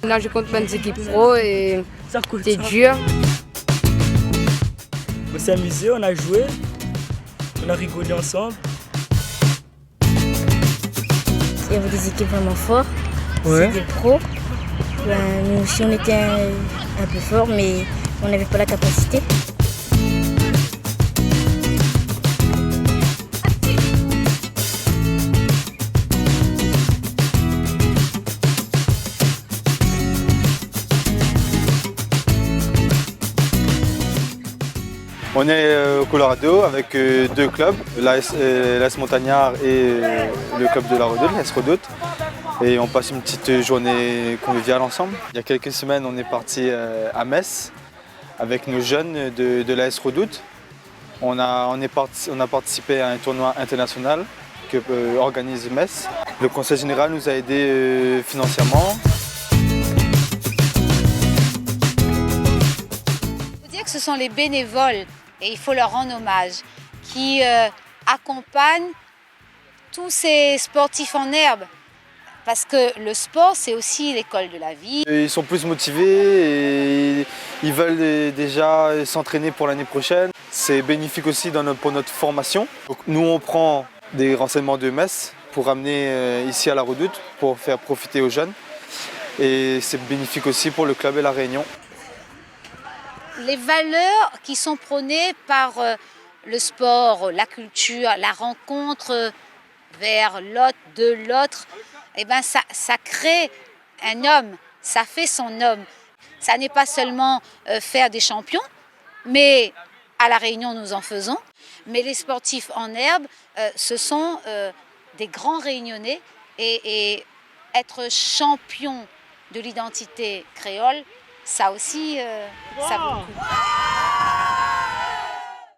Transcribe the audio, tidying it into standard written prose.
On a joué contre des équipes pro et c'était dur. On s'est amusé, on a joué, on a rigolé ensemble. Il y avait des équipes vraiment fortes, Ouais. c'était pro. Nous aussi on était un peu forts mais on n'avait pas la capacité. On est au Colorado avec deux clubs, l'AS Montagnard et le club de la Redoute, l'AS Redoute. Et on passe une petite journée conviviale ensemble. Il y a quelques semaines, on est parti à Metz avec nos jeunes de l'AS Redoute. On a participé à un tournoi international que organise Metz. Le conseil général nous a aidés financièrement. Il faut dire que ce sont les bénévoles, et il faut leur rendre hommage, qui accompagnent tous ces sportifs en herbe. Parce que le sport, c'est aussi l'école de la vie. Ils sont plus motivés et ils veulent déjà s'entraîner pour l'année prochaine. C'est bénéfique aussi pour notre formation. Donc, nous, on prend des renseignements de Metz pour amener ici à la Redoute, pour faire profiter aux jeunes. Et c'est bénéfique aussi pour le club et la Réunion. Les valeurs qui sont prônées par le sport, la culture, la rencontre vers l'autre, de l'autre, eh ben ça crée un homme, ça fait son homme. Ça n'est pas seulement faire des champions, mais à La Réunion nous en faisons. Mais les sportifs en herbe, ce sont des grands Réunionnais et être champion de l'identité créole, ça aussi, ça vaut le coup.